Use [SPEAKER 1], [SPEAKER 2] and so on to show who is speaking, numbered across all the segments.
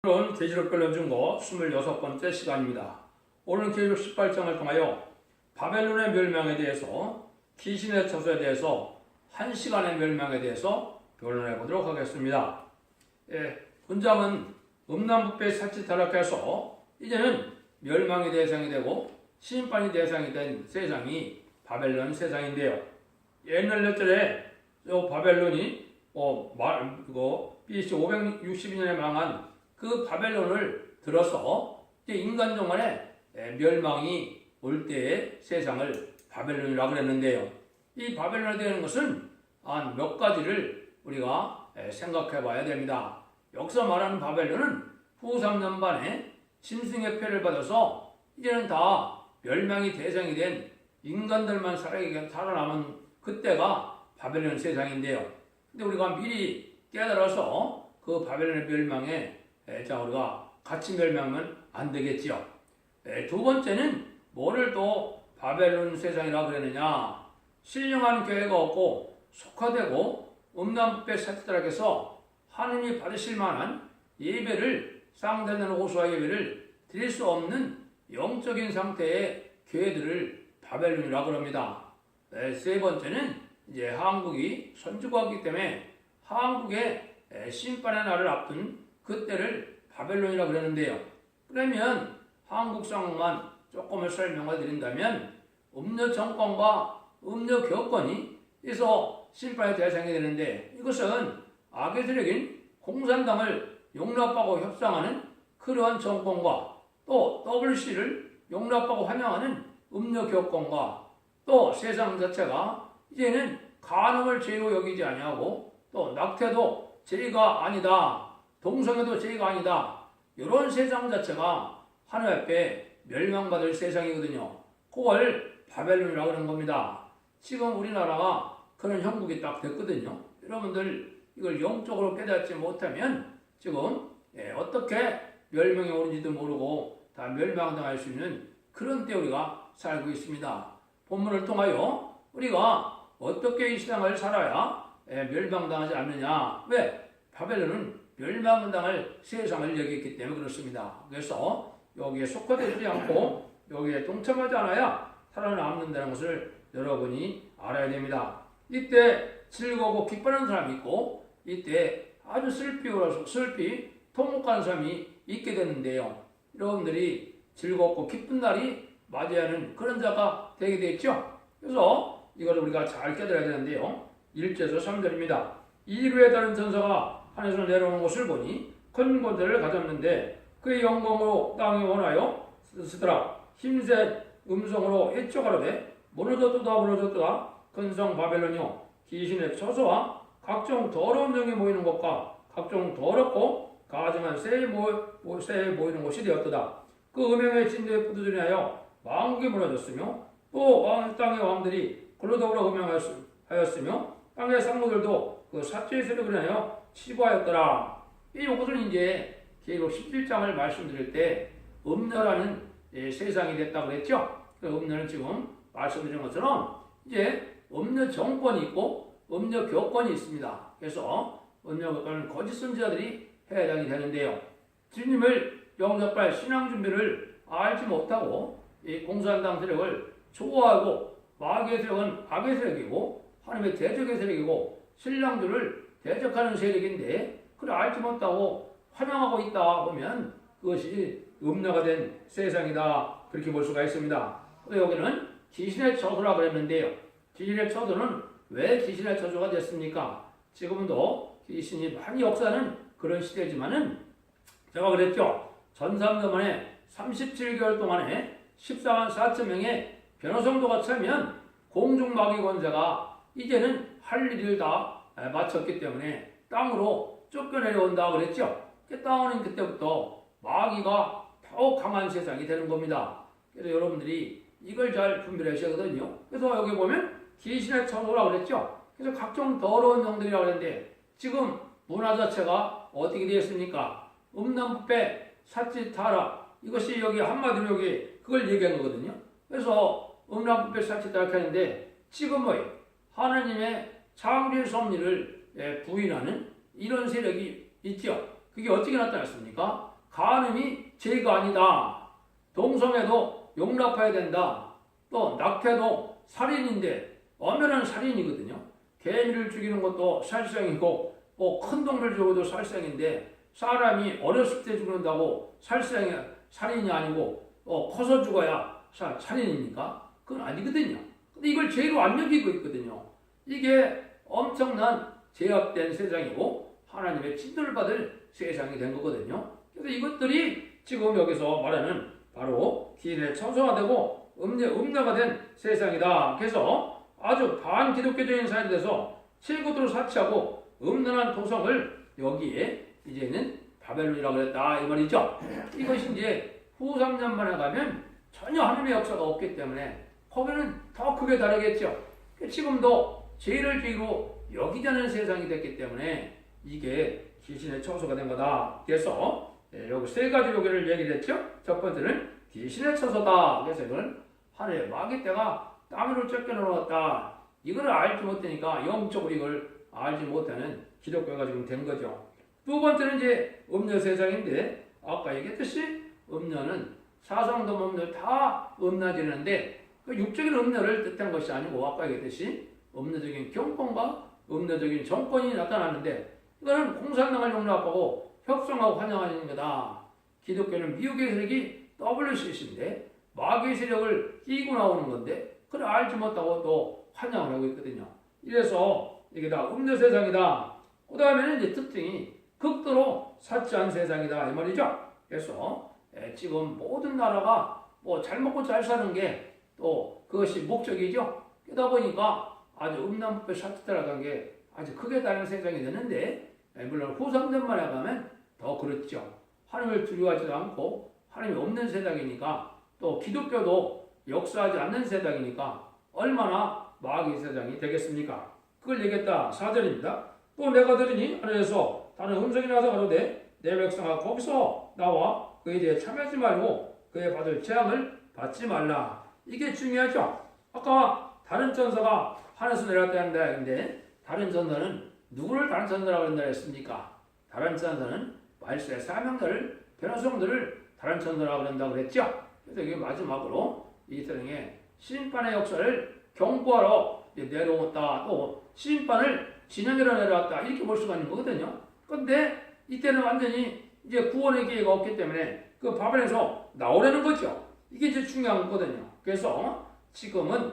[SPEAKER 1] 오늘은 계시록 변론 중고 26번째 시간입니다. 오늘은 계시록 18장을 통하여 바벨론의 멸망에 대해서 귀신의 처소에 대해서 1시간의 멸망에 대해서 변론해 보도록 하겠습니다. 본장은 음란부패 사치 타락해서 이제는 멸망의 대상이 되고 심판의 대상이 된 세상이 바벨론 세상인데요. 옛날 옛날에 바벨론이 BC 562년에 망한 그 바벨론을 들어서 이제 인간 동안에 멸망이 올 때의 세상을 바벨론이라고 그랬는데요. 이 바벨론에 대한 것은 한 몇 가지를 우리가 생각해 봐야 됩니다. 여기서 말하는 바벨론은 후 3년반에 짐승의 패를 받아서 이제는 다 멸망이 대상이 된 인간들만 살아남은 그때가 바벨론 세상인데요. 근데 우리가 미리 깨달아서 그 바벨론의 멸망에 우리가 같이 멸망하면 안 되겠지요. 두 번째는 뭐를 또 바벨론 세상이라고 그러느냐. 신령한 교회가 없고 속화되고 음란부패 사치들에게서 하느님이 받으실 만한 예배를 상대는 호소와 예배를 드릴 수 없는 영적인 상태의 교회들을 바벨론이라고 합니다. 세 번째는 이제 한국이 선주국이기 때문에 한국의 심판의 날을 앞둔 그때를 바벨론이라고 그러는데요. 그러면 한국 상황만 조금을 설명을 드린다면 음녀 정권과 음녀 교권이 있어 심판의 대상이 되는데 이것은 악의 세력인 공산당을 용납하고 협상하는 그러한 정권과 또 WC를 용납하고 환영하는 음녀 교권과 또 세상 자체가 이제는 간음을 죄로 여기지 아니하고 또 낙태도 죄가 아니다. 동성애도 죄가 아니다. 이런 세상 자체가 하나님 앞에 멸망받을 세상이거든요. 그걸 바벨론이라고 하는 겁니다. 지금 우리나라가 그런 형국이 딱 됐거든요. 여러분들 이걸 영적으로 깨닫지 못하면 지금 어떻게 멸망이 오는지도 모르고 다 멸망당할 수 있는 그런 때 우리가 살고 있습니다. 본문을 통하여 우리가 어떻게 이 세상을 살아야 멸망당하지 않느냐. 왜? 바벨론은 멸망당할 세상을 여기있기 때문에 그렇습니다. 그래서 여기에 속화되지 않고 여기에 동참하지 않아야 살아남는다는 것을 여러분이 알아야 됩니다. 이때 즐거고 기뻐하는 사람이 있고 이때 아주 슬피 통곡하는 사람이 있게 되는데요. 여러분들이 즐겁고 기쁜 날이 맞이하는 그런 자가 되게 되겠죠. 그래서 이걸 우리가 잘 깨달아야 되는데요. 1절에서 3절입니다. 이루에 다른 천사가 하늘에서 내려오는 것을 보니 큰 권세를 가졌는데 그의 영광으로 땅에 원하여 쓰더라. 힘센 음성으로 애쪽하려되 무너졌도다 근성 바벨론이요 귀신의 처소와 각종 더러운 영이 모이는 것과 각종 더럽고 가증한 새에 모이는 곳이 되었도다. 그 음행의 진도에 부두전하여 왕국이 무너졌으며 또 땅의 왕들이 그로 더불어 음행하였으며 땅의 상무들도 그 사체의 세력을 인하여 치부하였더라. 이것은 이제 계시록 17장을 말씀드릴 때 음녀라는 세상이 됐다고 그랬죠. 그 음녀는 지금 말씀드린 것처럼 이제 음녀 정권이 있고 음녀 교권이 있습니다. 그래서 음녀 교권은 거짓 선지자들이 해당이 되는데요. 주님을 영접할 신앙 준비를 알지 못하고 이 공산당 세력을 좋아하고 마귀의 세력은 악의 세력이고 하나님의 대적의 세력이고 신랑들을 대적하는 세력인데 그걸 알지 못하고 환영하고 있다 보면 그것이 음녀가 된 세상이다 그렇게 볼 수가 있습니다. 여기는 귀신의 처소라고 했는데요. 귀신의 처소는 왜 귀신의 처소가 됐습니까? 지금도 귀신이 많이 역사하는 그런 시대지만은 제가 그랬죠. 전삼도만에 37개월 동안에 14만 4천 명의 변호성도가 차면 공중마귀 권세가 이제는 할 일을 다 마쳤기 때문에 땅으로 쫓겨내려온다 그랬죠. 땅은 그때부터 마귀가 더욱 강한 세상이 되는 겁니다. 그래서 여러분들이 이걸 잘 분별하셔야 하거든요. 그래서 여기 보면 귀신의 처소라고 그랬죠. 그래서 각종 더러운 영들이라고 그랬는데 지금 문화 자체가 어떻게 되었습니까? 음란부패, 사치, 타락 이것이 여기 한마디로 여기 그걸 얘기한 거거든요. 그래서 음란부패, 사치, 타락하는데 지금 뭐예요? 하나님의 창조의 섭리를 부인하는 이런 세력이 있죠. 그게 어떻게 나타났습니까? 간음이 죄가 아니다. 동성애도 용납해야 된다. 또 낙태도 살인인데 엄연한 살인이거든요. 개미를 죽이는 것도 살생이고 큰 동물 죽어도 살생인데 사람이 어렸을 때 죽는다고 살인이 아니고 커서 죽어야 살인입니까? 그건 아니거든요. 근데 이걸 죄로 안 여기고 있거든요. 이게 엄청난 죄악된 세상이고 하나님의 진노를 받을 세상이 된 거거든요. 그래서 이것들이 지금 여기서 말하는 바로 기인의 처소가 되고 음녀가 된 세상이다. 그래서 아주 반기독교적인 사회에 대해서 최고도로 사치하고 음란한 도성을 여기에 이제는 바벨론이라고 그랬다 이 말이죠. 이것이 이제 후 3년 만에 가면 전혀 하나님의 역사가 없기 때문에 거기는 더 크게 다르겠죠. 지금도 죄를 죄로 여기지 않는 세상이 됐기 때문에 이게 귀신의 처소가 된 거다. 그래서 여기 세 가지 요기를 얘기를 했죠. 첫 번째는 귀신의 처소다. 그래서 이건 하늘의 마귀 떼가 땅 위로 쫓겨내놓았다. 이걸 알지 못하니까 영적으로 이걸 알지 못하는 기독교가 지금 된 거죠. 두 번째는 이제 음녀 세상인데 아까 얘기했듯이 음녀는 사상도 음녀 다 음란지는데 그 육적인 음녀를 뜻한 것이 아니고 아까 얘기했듯이 음녀적인 경권과 음녀적인 정권이 나타나는데 이거는 공산당을 용납하고 협상하고 환영하는 거다. 기독교는 미혹의 세력이 WCC인데 마귀의 세력을 끼고 나오는 건데 그걸 알지 못하고 또 환영을 하고 있거든요. 이래서 이게 다 음녀 세상이다. 그 다음에는 이제 특징이 극도로 사치한 세상이다 이 말이죠. 그래서 지금 모든 나라가 뭐 잘 먹고 잘 사는 게 또 그것이 목적이죠. 그러다 보니까 아주 음란부패 사치들어간 게 아주 크게 다른 세상이 되는데 물론 후 3년 만에 가면 더 그렇죠. 하나님을 두려워하지도 않고 하나님이 없는 세상이니까 또 기독교도 역사하지 않는 세상이니까 얼마나 마귀의 세상이 되겠습니까? 그걸 얘기했다. 4절입니다. 또 내가 들으니 하늘에서 다른 음성이 나서 가로되 내 백성아 거기서 나와 그에 대해 참여하지 말고 그에 받을 재앙을 받지 말라. 이게 중요하죠. 아까 다른 천사가 하늘에서 내려왔다는 데인데 다른 천사는 누구를 다른 천사라고 한다 했습니까? 다른 천사는 말세의 사명자를 변화성들을 다른 천사라고 한다고 그랬죠. 그래서 이게 마지막으로 이 세상에 심판의 역사를 경고하러 내려왔다. 또 심판을 진영으로 내려왔다. 이렇게 볼 수가 있는 거거든요. 그런데 이때는 완전히 이제 구원의 기회가 없기 때문에 그 바벨에서 나오려는 거죠. 이게 이제 중요한 거거든요. 그래서 지금은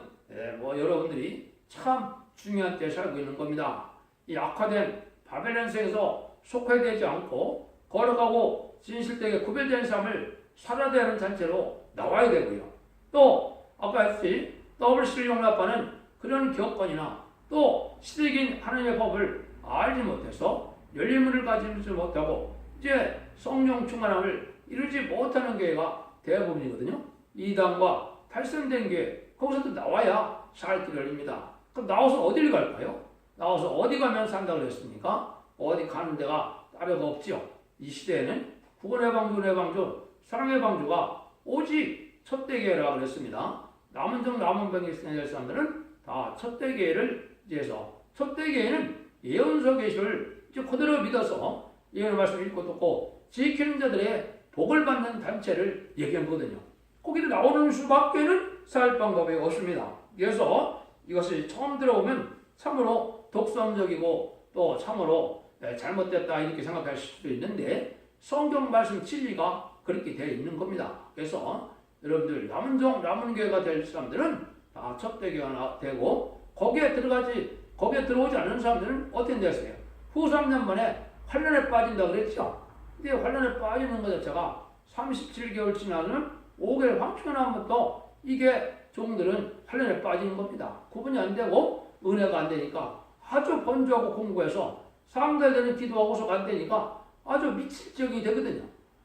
[SPEAKER 1] 뭐 여러분들이 참 중요한 때 살고 있는 겁니다. 이 악화된 바벨론세에서 속회되지 않고 거룩하고 진실되게 구별된 삶을 살아야 하는 단체로 나와야 되고요. 또 아까 했듯이 WC를 용납하는 그런 교권이나 또 시대적인 하나님의 법을 알지 못해서 열린 문을 가지지 못하고 이제 성령 충만함을 이루지 못하는 교회가 대부분이거든요. 이단과 탈선된 교회 거기서도 나와야 살 길을 열립니다. 그럼 나와서 어디를 갈까요? 나와서 어디 가면 산다고 그랬습니까? 어디 가는 데가 따로가 없지요. 이 시대에는 구원의 방주, 은혜의 방주, 사랑의 방주가 오직 첫대교회라고 그랬습니다. 남은 정 남은 병이 있을 사람들은 다 첫대교회를 이제서 첫대교회는 예언서 계시를 그대로 믿어서 예언의 말씀을 읽고 듣고 지키는 자들의 복을 받는 단체를 얘기한 거거든요. 거기를 나오는 수밖에는 살 방법이 없습니다. 그래서 이것이 처음 들어오면 참으로 독선적이고 또 참으로 잘못됐다 이렇게 생각할 수도 있는데 성경 말씀 진리가 그렇게 되어 있는 겁니다. 그래서 여러분들 남은 종, 남은 교회가 될 사람들은 다 첫대교회가 되고 거기에 들어오지 않는 사람들은 어떻게 됐어요? 후 3년 만에 환란에 빠진다고 그랬죠. 근데 환란에 빠지는 것 자체가 37개월 지나면 5개월 황충하면부터 이게 종들은 환란에 빠지는 겁니다. 구분이 안 되고 은혜가 안 되니까 아주 번주하고 공부해서 상달되는 기도하고서 안 되니까 아주 미칠 지경이 되거든요.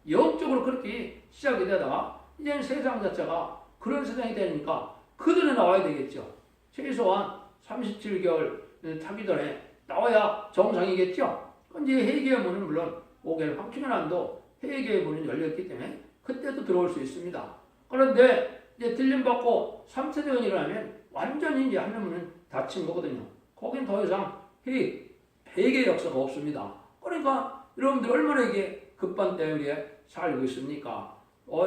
[SPEAKER 1] 영적으로 그렇게 시작이 되다가 이제는 세상 자체가 그런 세상이 되니까 그들은 나와야 되겠죠. 최소한 37개월 타기 전에 나와야 정상이겠죠. 이제 회개의 문은 물론 5개월 황충연한도 회개의 문은 열렸기 때문에 그때도 들어올 수 있습니다. 그런데 이제 들림받고 3세대가 일어나면 완전히 이제 하늘문은 닫힌 거거든요. 거긴 더 이상 회개의 역사가 없습니다. 그러니까 여러분들 얼마나 이게 급반 때문에 살고 있습니까?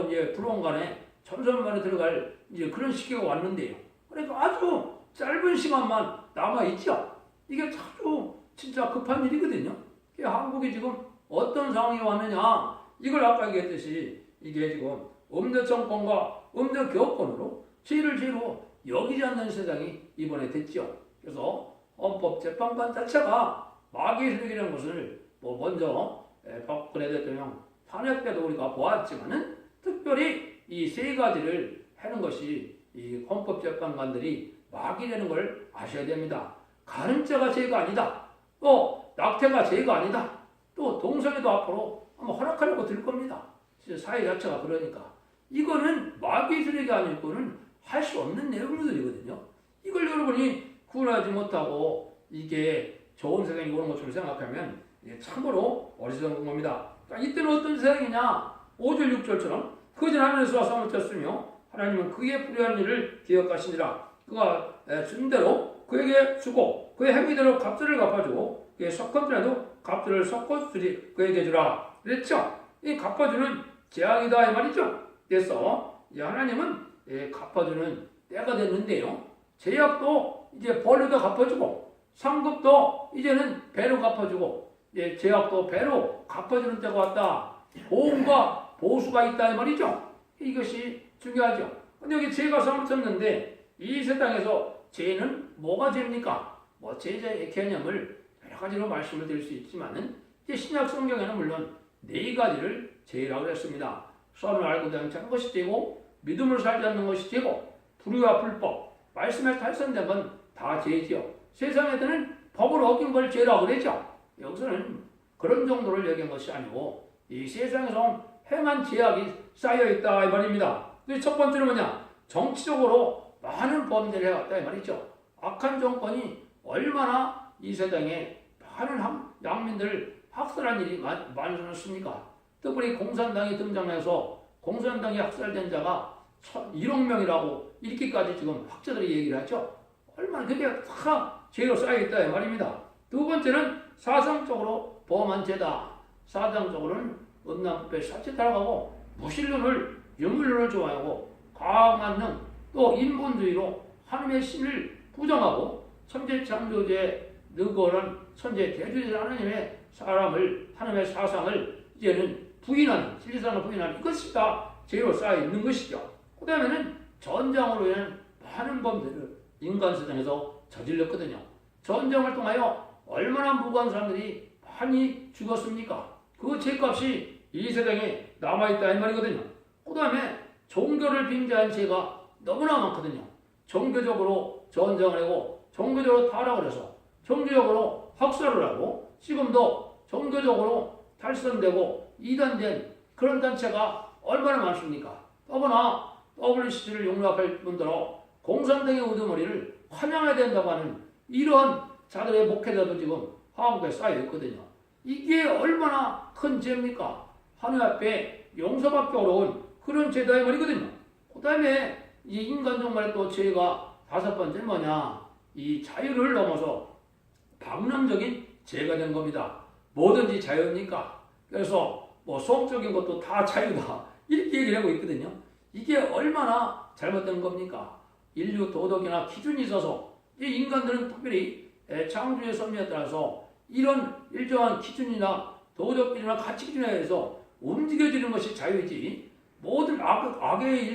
[SPEAKER 1] 이제 불원간에 천선만에 들어갈 이제 그런 시기가 왔는데요. 그러니까 아주 짧은 시간만 남아있죠. 이게 아주 진짜 급한 일이거든요. 한국이 지금 어떤 상황이 왔느냐, 이걸 아까 얘기했듯이 이게 지금 음대 정권과 음대 교권으로 죄를 죄로 여기지 않는 세상이 이번에 됐죠. 그래서 헌법재판관 자체가 마귀의 세력이라는 것을 먼저 박근혜 대통령 탄핵 때도 우리가 보았지만은 특별히 이 세 가지를 하는 것이 이 헌법재판관들이 마귀라는 걸 아셔야 됩니다. 가는 자가 죄가 아니다. 또 낙태가 죄가 아니다. 또 동성애도 앞으로 한번 허락하려고 들 겁니다. 사회 자체가 그러니까. 이거는 마귀의 세력이 아니고는 할 수 없는 내용들이거든요. 이걸 여러분이 구분하지 못하고 이게 좋은 세상이 오는 것처럼 생각하면 참으로 어리석은 겁니다. 그러니까 이때는 어떤 세상이냐? 5절 6절처럼 그전 하늘에서 와서 쳤으며 하나님은 그의 불의한 일을 기억하시니라. 그가 준 대로 그에게 주고 그의 행위대로 값들을 갚아주고 그의 섞었더라도 값들을 섞어주리 그에게 주라. 그랬죠? 이 갚아주는 재앙이다 이 말이죠. 그래서 하나님은 갚아주는 때가 됐는데요. 제약도 이제 벌로도 갚아주고 상급도 이제는 배로 갚아주고 제약도 배로 갚아주는 때가 왔다. 보험과 보수가 있다 이 말이죠. 이것이 중요하죠. 근데 여기 죄가 잘못했는데 이 세상에서 죄는 뭐가 죄입니까? 죄의 개념을 여러 가지로 말씀을 드릴 수 있지만은 이제 신약 성경에는 물론 네 가지를 죄라고 했습니다. 선을 알고 대하지 않는 것이 죄고 믿음을 살지 않는 것이 죄고 불의와 불법, 말씀에 탈선된 건 다 죄지요. 세상에서는 법을 어긴 걸 죄라고 그랬죠. 여기서는 그런 정도를 얘기한 것이 아니고 이 세상에서 행한 죄악이 쌓여있다 이 말입니다. 첫 번째는 뭐냐? 정치적으로 많은 범죄를 해왔다 이 말이죠. 악한 정권이 얼마나 이 세상에 많은 양민들을 학살한 일이 많았습니까? 특별히 공산당이 등장해서 공산당이 학살된 자가 1억 명이라고 이렇게까지 지금 학자들이 얘기를 하죠. 얼마나 그게 다 죄로 쌓여있다 이 말입니다. 두 번째는 사상적으로 범한 죄다. 사상적으로는 음란부패 사치 따라가고 무신론을 유물론을 좋아하고 과학만 능 또 인본주의로 하나님의 신을 부정하고 천재 창조주의 느거는 천재 대주자 하나님의 사람을 하나님의 사상을 이제는 부인하는 진리상을 부인하는 이것이 다 죄로 쌓여 있는 것이죠. 그 다음에는 전쟁으로 인한 많은 범죄를 인간 세상에서 저질렀거든요. 전쟁을 통하여 얼마나 무고한 사람들이 많이 죽었습니까? 그 죄값이 이 세상에 남아있다 이 말이거든요. 그 다음에 종교를 빙자한 죄가 너무나 많거든요. 종교적으로 전쟁을 하고 종교적으로 타락을 해서 종교적으로 학살을 하고 지금도 종교적으로 탈선되고 이단된 그런 단체가 얼마나 많습니까? 더구나 WCC를 용납할 뿐더러 공산당의 우두머리를 환영해야 된다고 하는 이러한 자들의 목회자도 지금 한국에 쌓여 있거든요. 이게 얼마나 큰 죄입니까? 하늘 앞에 용서받기 어려운 그런 죄다 이 말이거든요. 그 다음에 이 인간 정말 또 죄가 다섯 번째 뭐냐? 이 자유를 넘어서 방랑적인 죄가 된 겁니다. 뭐든지 자유입니까? 그래서 성적인 것도 다 자유다. 이렇게 얘기를 하고 있거든요. 이게 얼마나 잘못된 겁니까? 인류 도덕이나 기준이 있어서 이 인간들은 특별히 창조의 섭리에 따라서 이런 일정한 기준이나 도덕이나 가치 기준에 의해서 움직여지는 것이 자유이지 모든 악의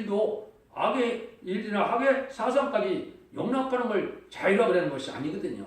[SPEAKER 1] 일이나 악의 사상까지 용납하는 걸 자유라고 하는 것이 아니거든요.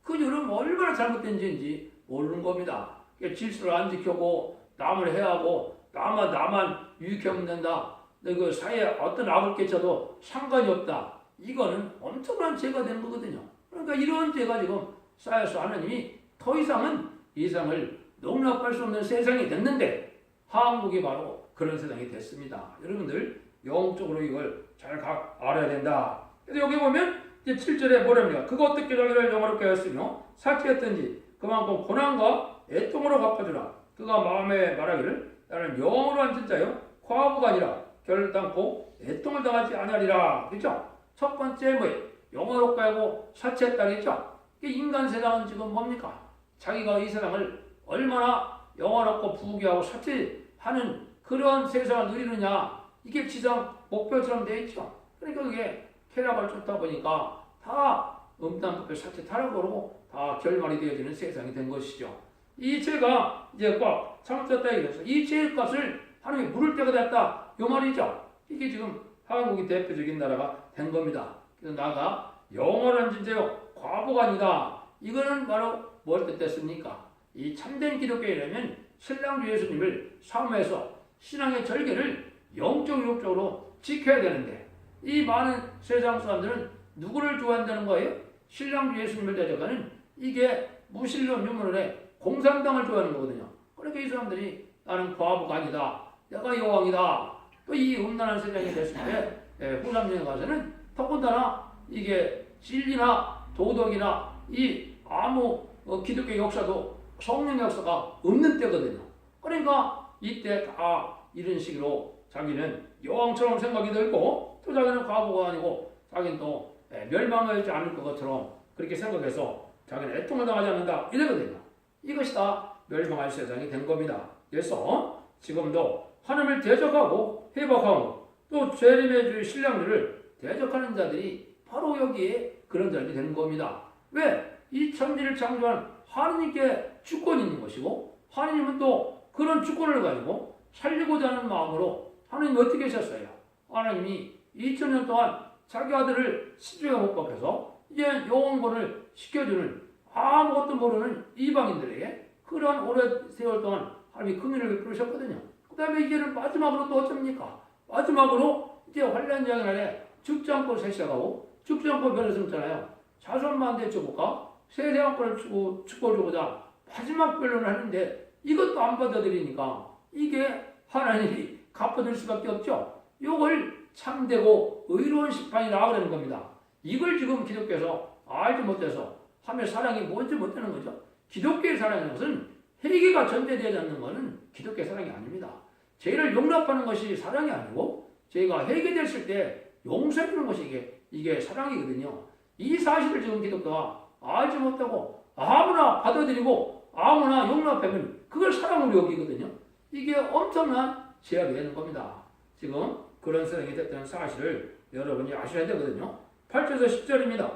[SPEAKER 1] 그 이유는 얼마나 잘못된 죄인지 모르는 겁니다. 질서를 안 지켜고 남을 해하고 나만 유익하면 된다. 그 사회에 어떤 악을 끼쳐도 상관이 없다. 이거는 엄청난 죄가 되는 거거든요. 그러니까 이런 죄가 지금 쌓여서 하나님이 더 이상은 이 세상을 용납할 수 없는 세상이 됐는데 한국이 바로 그런 세상이 됐습니다. 여러분들 영적으로 이걸 잘 알아야 된다. 그래서 여기 보면 이제 7절에 뭐랍니까? 그가 어떻게 자기를 영화롭게 하였으며 사치했든지 그만큼 고난과 애통으로 갚아주라. 그가 마음에 말하기를 나는 영으로 앉은 자요 과부가 아니라 결단코 애통을 당하지 아니하리라. 그렇죠? 첫 번째 뭐예요? 영어롭게 하고 사치했다겠죠? 인간 세상은 지금 뭡니까? 자기가 이 세상을 얼마나 영화롭고 부귀하고 사치하는 그런 세상을 누리느냐, 이게 지상 목표처럼 되어 있죠. 그러니까 그게 쾌락을 쫓다 보니까 다 음란법의 사치 타락으로 다 결말이 되어지는 세상이 된 것이죠. 이 죄가 이제 꽉 참았다 이거죠. 이 죄의 값을 하나님이 물을 때가 됐다, 요 말이죠. 이게 지금 한국이 대표적인 나라가 된 겁니다. 그래서 나가 영원한 진짜요 과보가 아니다. 이거는 바로 뭘 뜻했습니까? 이 참된 기독교인이라면 신랑 예수님을 사모해서 신앙의 절개를 영적 육적으로 지켜야 되는데, 이 많은 세상 사람들은 누구를 좋아한다는 거예요? 신랑 예수님을 대적하는 이게 무신론 유물론의 공산당을 좋아하는 거거든요. 그러니까 이 사람들이 나는 과부가 아니다, 내가 여왕이다. 또 이 음란한 세상이 됐을 때 후삼년에 가서는 더군다나 이게 진리나 도덕이나 이 아무 기독교 역사도 성령 역사가 없는 때거든요. 그러니까 이때 다 이런 식으로 자기는 여왕처럼 생각이 들고, 또 자기는 과부가 아니고 자기는 또 멸망하지 않을 것처럼 그렇게 생각해서 자기는 애통을 당하지 않는다, 이러거든요. 이것이 다 멸망할 세상이 된 겁니다. 그래서 지금도 하나님을 대적하고 회박하고 또 재림의 주 신랑들을 대적하는 자들이 바로 여기에 그런 자들이 되는 겁니다. 왜? 이 천지를 창조한 하나님께 주권이 있는 것이고, 하나님은 또 그런 주권을 가지고 살리고자 하는 마음으로 하나님이 어떻게 하셨어요? 하나님이 2000년 동안 자기 아들을 시주에 못 박혀서 이제 영원권을 시켜주는 아무것도 모르는 이방인들에게 그러한 오랜 세월 동안 하나님이 긍휼을 베푸셨거든요. 그 다음에 이제는 마지막으로 또 어쩝니까? 마지막으로 이제 환란장의 날에 죽지 않고 세시하고 죽지 않고 변을 숨잖아요. 자손만 대쳐볼까? 세대왕권을 축복해주고자 마지막 변론을 하는데 이것도 안 받아들이니까 이게 하나님이 갚아줄 수밖에 없죠. 이걸 참되고 의로운 심판이라고 그러는 겁니다. 이걸 지금 기독교에서 알지 못해서 하며 사랑이 뭔지 못하는 거죠. 기독교의 사랑이라는 것은 회개가 전제되지 않는 것은 기독교의 사랑이 아닙니다. 죄를 용납하는 것이 사랑이 아니고 죄가 회개됐을 때 용서해주는 것이 이게 사랑이거든요. 이 사실을 지금 기독교가 알지 못하고 아무나 받아들이고 아무나 용납하면 그걸 사랑으로 여기거든요. 이게 엄청난 제약이 되는 겁니다. 지금 그런 사랑이 됐다는 사실을 여러분이 아셔야 되거든요. 8절에서 10절입니다.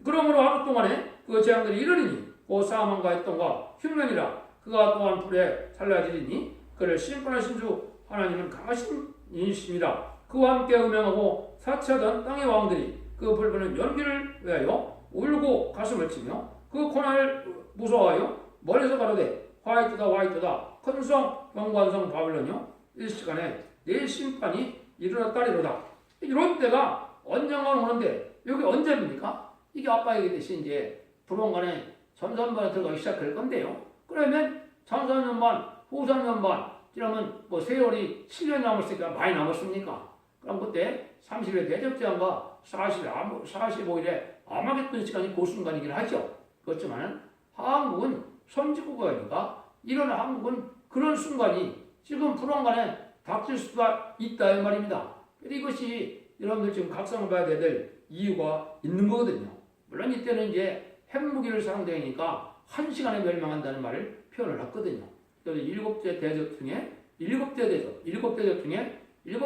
[SPEAKER 1] 그러므로 하루 동안에 그 재앙들이 이르리니 그 사망과 했던과 흉년이라 그가 또한 불에 살라지리니 그를 심판하신 주 하나님은 강하신 이십니다. 그와 함께 음행하고 사치하던 땅의 왕들이 그 불부는 연기를 위하여 울고 가슴을 치며 그 고난을 무서워하여 멀리서 가로되 화이트다 화이트다 큰 성 경관성 바벨론이요 일시간에 내 심판이 일어났다리로다. 이런 때가 언젠가 오는데 여기 언제입니까? 이게 아까 얘기했듯이 이제 불원간에 전산반에 들어가기 시작할 건데요. 그러면 전산년반 후산년반 이러면 뭐 세월이 7년 남았으니까 많이 남았습니까? 그럼 그때 30일 대접제한과 45일에 아마겟돈 시간이 그 순간이긴 하죠. 그렇지만 한국은 선진국이니까 이런 한국은 그런 순간이 지금 불안간에 닥칠 수가 있다 이 말입니다. 이것이 여러분들 지금 각성을 봐야 될 이유가 있는 거거든요. 물론 이때는 이제 핵무기를 사용되니까 1시간에 멸망한다는 말을 표현을 했거든요. 그래서 7대 대접 중에 7대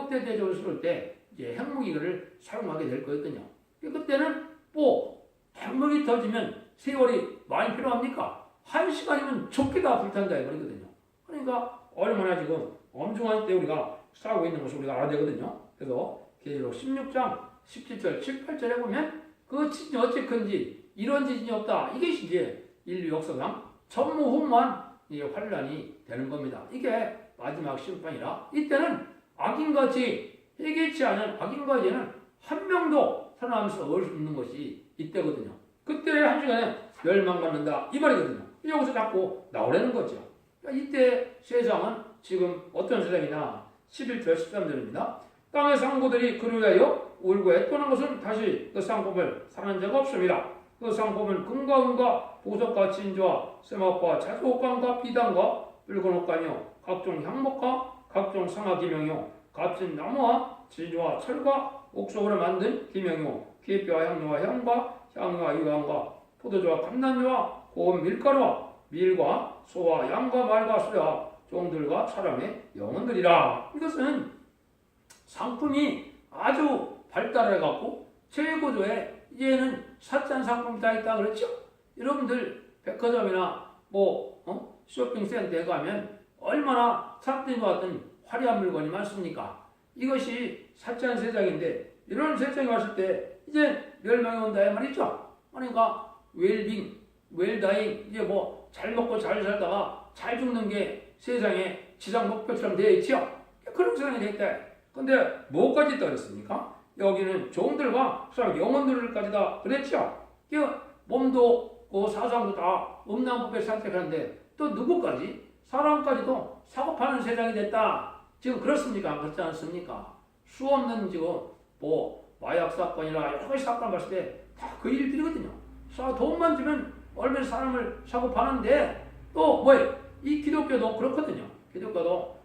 [SPEAKER 1] 대접을 쏠 때 이제 핵무기를 사용하게 될 거거든요. 그때는 뭐 핵무기 터지면 세월이 많이 필요합니까? 1시간이면 좋게다 불탄다 이 말이거든요. 그러니까 얼마나 지금 엄중한 때 우리가 싸우고 있는 것을 우리가 알아야 되거든요. 그래서 계시록 16장 17절 18절에 보면 그 지진이 어찌 큰지 이런 지진이 없다. 이것이 이제 인류 역사상 전무후무한 환란이 되는 겁니다. 이게 마지막 심판이라 이때는 악인같이 회개치 않은 악인과 죄는 한 명도 살아남을 수 없는 것이 이때거든요. 그때 1시간에 멸망받는다 이 말이거든요. 여기서 자꾸 나오라는 거죠. 그러니까 이때 세상은 지금 어떤 세상이냐 11절 13절입니다. 땅의 상고들이 그를 위하여 울고 애통하는 것은 다시 그 상품을 사는 자가 없습니다. 그 상품은 금과 은과 보석과 진주와 세마과 자주옥강과 비단과 붉은 옷가며 각종 향목과 각종 상하 기명이요 값진 나무와 진주와 철과 옥석으로 만든 기명이요 기뼈와 향료와 향과 향과 유황과 포도주와 감난주와 고운 밀가루와 밀과 소와 양과 말과 소야 종들과 사람의 영혼들이라. 이것은 상품이 아주 발달해갖고 최고조에 이제는 사짠 상품이 다 있다 그랬죠. 여러분들 백화점이나 쇼핑센터에 가면 얼마나 상품이 왔던 화려한 물건이 많습니까? 이것이 사짠 세상인데 이런 세상에 왔을 때 이제 멸망이 온다 이 말이죠. 그러니까 웰빙, 웰다잉, 이제 잘 먹고 잘 살다가 잘 죽는 게 세상의 지상 목표처럼 되어 있죠. 그런 세상이 되어 있다. 근데 뭐까지 있다 그랬습니까? 여기는 종들과 사람 영혼들까지 다 그랬죠. 몸도 사상도 다 음란법에 선택하는데 또 누구까지? 사람까지도 사고파는 세상이 됐다. 지금 그렇습니까? 그렇지 않습니까? 수없는 지금 마약 사건이나 여러 가지 사건을 봤을 때 다 그 일들이거든요. 돈만 주면 얼마나 사람을 사고 파는데 또 이 기독교도 그렇거든요. 기독교도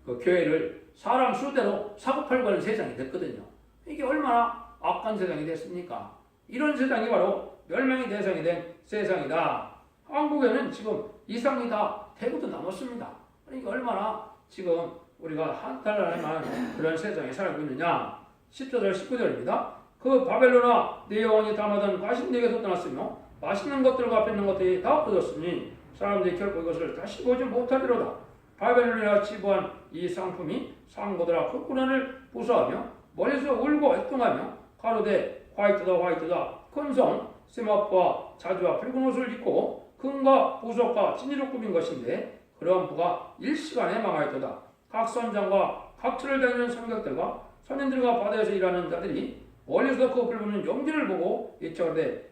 [SPEAKER 1] 그 교회를 사람 수대로 사고 팔고 하는 세상이 됐거든요. 이게 얼마나 악한 세상이 됐습니까? 이런 세상이 바로 멸망의 대상이 된 세상이다. 한국에는 지금 이상이 다 대부분 남았습니다. 그러니까 얼마나 지금 우리가 한탄할만한 그런 세상에 살고 있느냐. 10절 19절입니다. 그 바벨론아 내 영혼이 담아둔 과신 내게서 떠났으며 맛있는 것들과 뱉는 것들이 다 없어졌으니 사람들이 결코 이것을 다시 보지 못하리로다. 바벨론이라 치부한 이 상품이 상고들아 콧구녕을 부수하며 머리에서 울고 애통하며 가로되 화이트다 화이트다 큰 성 세마포와 자주와 붉은 옷을 입고 금과 보석과 진이로 꾸민 것인데 그러한 부가 일시간에 망하였도다. 각 선장과 각 철을 다니는 성격들과 선인들과 바다에서 일하는 자들이 멀리서 그 불붙는 용기를 보고 이처하되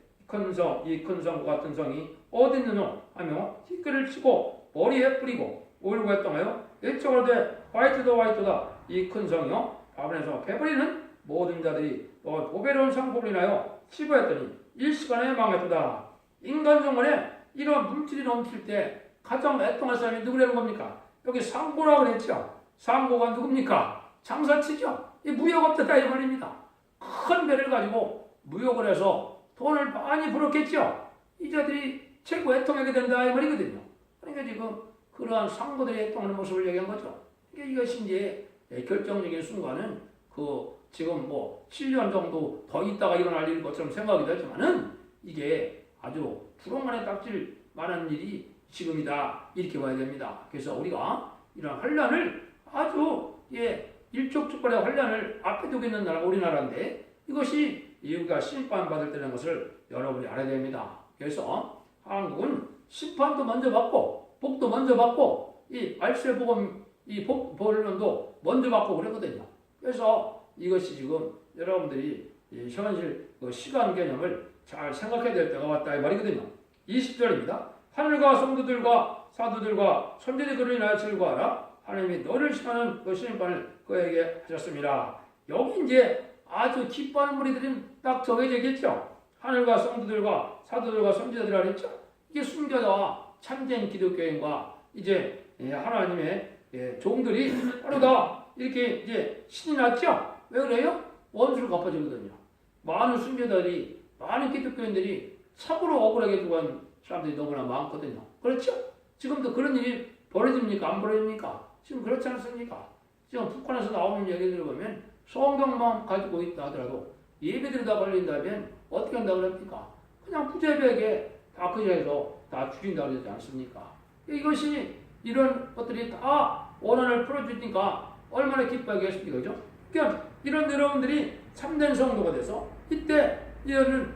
[SPEAKER 1] 이 큰 성과 같은 성이 어디 있느냐 하며 티끌을 치고 머리에 뿌리고 울고 애통하여 일처하되 화이트다 화이트다 이 큰 성이요 바벨론에서 배버리는 모든 자들이 보배로운 상복을 인하여 치부했더니 일시간에 망했도다. 인간 정원에 이런 물질이 넘칠 때 가장 애통할 사람이 누구라는 겁니까? 여기 상고라고 그랬죠. 상고가 누굽니까? 장사치죠. 이 무역업자다 이 말입니다. 큰 배를 가지고 무역을 해서 돈을 많이 벌었겠죠. 이 자들이 최고 애통하게 된다 이 말이거든요. 그러니까 지금 그러한 상고들이 애통하는 모습을 얘기한 거죠. 이것이 이제 결정적인 순간은 지금 7년 정도 더 있다가 일어날 일 것처럼 생각이 되지만은 이게 아주 두루마리 딱질 많은 일이 지금이다 이렇게 봐야 됩니다. 그래서 우리가 이런 환란을 아주 일촉즉발의 환란을 앞에 두고 있는 나라가 우리나라인데 이것이 우리가 심판받을 때라는 것을 여러분이 알아야 됩니다. 그래서 한국은 심판도 먼저 받고 복도 먼저 받고 이 말세복음 이 복론도 먼저 받고 그랬거든요. 그래서 이것이 지금 여러분들이 현실 시간 개념을 잘 생각해야 될 때가 왔다 이 말이거든요. 20절입니다. 하늘과 성도들과 사도들과 선지자들이 그를 인하여 즐거워하라. 하나님이 너를 심하는 그 심판을 그에게 하셨습니다. 여기 이제 아주 기뻐하는 무리들은 딱 정해지겠죠. 하늘과 성도들과 사도들과 선지자들이라 그랬죠. 이게 순교자와 참된 기독교인과 이제 하나님의 종들이 바로 다 이렇게 이제 신이 났죠. 왜 그래요? 원수를 갚아주거든요. 많은 순교자들이 많은 기독교인들이 참으로 억울하게 죽은 사람들이 너무나 많거든요. 그렇죠? 지금도 그런 일이 벌어집니까? 안 벌어집니까? 지금 그렇지 않습니까? 지금 북한에서 나오는 얘기들을 보면 성경만 가지고 있다 하더라도 예배들이 다 걸린다면 어떻게 한다고 그럽니까? 그냥 부재벽에 다 그 자리에서 다 죽인다고 그러지 않습니까? 이것이 이런 것들이 다 원한을 풀어주니까 얼마나 기뻐하겠습니까? 그죠? 그러니까 이런 여러분들이 참된 성도가 돼서 이때 이런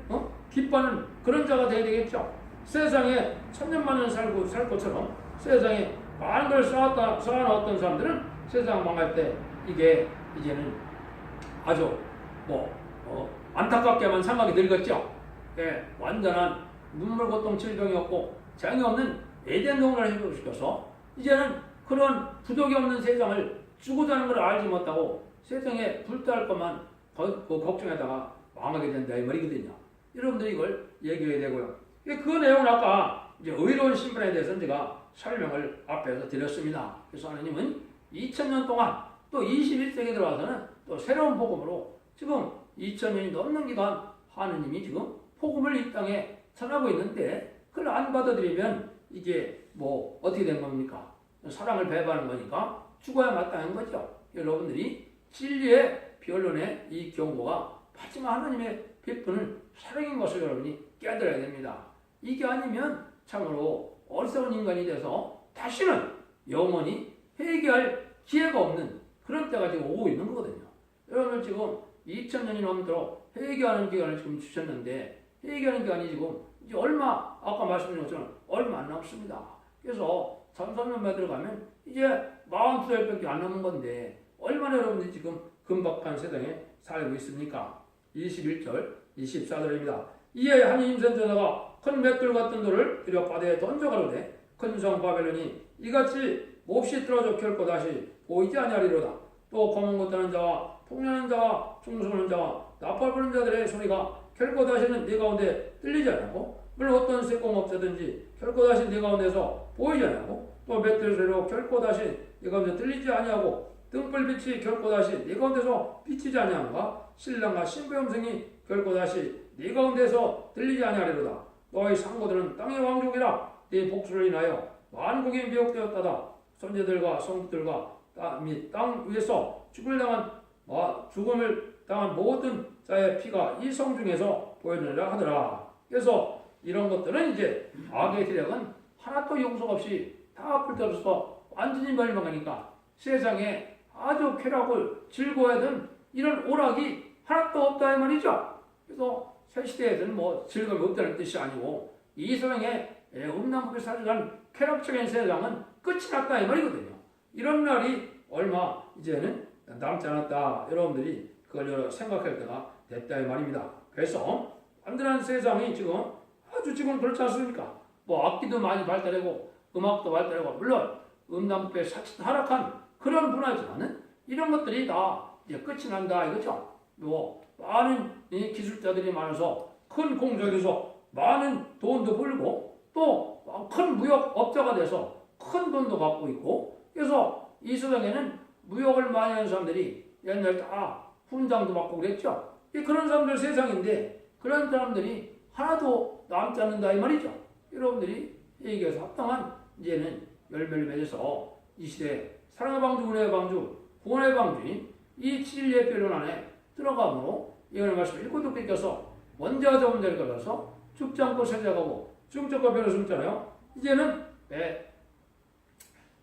[SPEAKER 1] 기뻐하는 그런 자가 되어야 되겠죠. 세상에 천년만년 살 것처럼 세상에 많은 걸 쌓아놓았던 사람들은 세상 망할 때 이게 이제는 아주 안타깝게만 생각이 들겠죠. 완전한 눈물 고통 질병이었고 장이 없는 에덴 동산을 회복시켜서 이제는 그런 부족이 없는 세상을 주고자 하는 걸 알지 못하고 세상에 불타할 것만 걱정하다가 망하게 된다 이 말이거든요. 여러분들이 이걸 얘기해야 되고요. 그 내용은 아까 이제 의로운 심판에 대해서 제가 설명을 앞에서 드렸습니다. 그래서 하나님은 2000년 동안 또 21세기에 들어와서는 또 새로운 복음으로 지금 2000년이 넘는 기간 하나님이 지금 복음을 이 땅에 전하고 있는데 그걸 안 받아들이면 이게 뭐 어떻게 된 겁니까? 사랑을 배반하는 거니까 죽어야 마땅한 거죠. 여러분들이 진리의 변론의 이 경고가 마지막 하나님의 베푸는 사랑인 것을 여러분이 깨달아야 됩니다. 이게 아니면 참으로 어리석은 인간이 돼서 다시는 영원히 회개할 기회가 없는 그런 때가 지금 오고 있는 거거든요. 여러분 지금 2000년이 넘도록 회개하는 기간을 지금 주셨는데 회개하는 기간이 지금 이제 얼마 아까 말씀드린 것처럼 얼마 안 남습니다. 그래서 참선연매 들어가면 이제 42살밖에 안 남은 건데 얼마나 여러분들이 지금 금박한 세상에 살고 있습니까? 21절 24절입니다. 이에 한 임선전하가 큰 맷돌 같은 돌을 들여 바다에 던져가로되 큰 성 바벨론이 이같이 몹시 떨어져 결코 다시 보이지 아니하리로다. 또 검은 것하는 자와 폭력하는 자와 충성하는 자와 나팔 부는 자들의 소리가 결코 다시는 네 가운데 들리지 않고 물론 어떤 세공업자든지 결코 다시 네 가운데서 보이지 않고 또 맷돌 소리로 결코 다시 네 가운데 들리지 아니하고 등불빛이 결코 다시 네 가운데서 비치지 아니하는가 신랑과 신부 음성이 결코 다시 네 가운데서 들리지 아니하리로다. 너희 상고들은 땅의 왕족이라 네 복수를 인하여 만국이 미혹되었다다. 선제들과 성들과 및 땅 위에서 죽음을 당한 모든 자의 피가 이 성 중에서 보여주리라 하더라. 그래서 이런 것들은 이제 악의 세력은 하나도 용서 없이 다 불태워서 완전히 멸망하니까 세상에 아주 쾌락을 즐거워하던 이런 오락이 하나도 없다 이 말이죠. 그래서 새 시대에는 뭐 즐거움이 없다는 뜻이 아니고 이 세상에 음란물을 살아가는 쾌락적인 세상은 끝이 났다 이 말이거든요. 이런 날이 얼마 이제는 남지 않았다. 여러분들이 그걸 생각할 때가 됐다 이 말입니다. 그래서 완전한 세상이 지금 아주 지금 그렇지 않습니까? 뭐 악기도 많이 발달하고 음악도 발달하고 물론 음란물에 하락한 그런 문화지만은 이런 것들이 다 이제 끝이 난다 이거죠. 뭐 많은 기술자들이 많아서 큰 공장에서 많은 돈도 벌고 또 큰 무역업자가 돼서 큰 돈도 갖고 있고 그래서 이 세상에는 무역을 많이 하는 사람들이 옛날에 다 훈장도 받고 그랬죠. 그런 사람들 세상인데 그런 사람들이 하나도 남지 않는다 이 말이죠. 여러분들이 얘기해서 합당한 이제는 열매를 맺어서 이 시대에 사랑의 방주, 은혜의 방주, 구원의 방주인 이 7일의 변론 안에 들어가므로 이거는 말씀 읽고 듣고 껴서 원자와 자원자를 걸어서 죽지 않고 세자가고 중적과 변을 숨잖아요. 이제는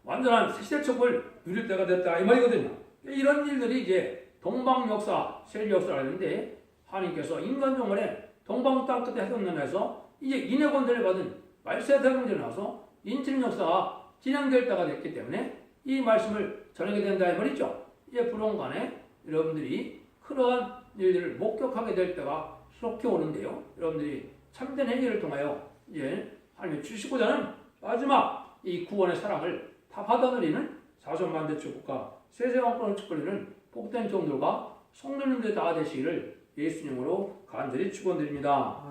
[SPEAKER 1] 완전한 시대척을 누릴 때가 됐다 이 말이거든요. 이런 일들이 이제 동방 역사, 세계 역사를 하는데 하나님께서 인간 종말에 동방 땅 끝에 해성년에서 이제 인의 권세를 받은 말세 대공전에 나서 인천 역사가 진행될 때가 됐기 때문에 이 말씀을 전하게 된다 이 말이죠. 이제 불원간에 여러분들이 그러한 일들을 목격하게 될 때가 속히 오는데요. 여러분들이 참된 행위를 통하여 이제 하나님이 주시고자 하는 마지막 이 구원의 사랑을 다 받아들이는 자손만대 축복과 세세왕권을 축복하는 복된 종들과 성도님들 다 되시기를 예수님으로 간절히 축원드립니다.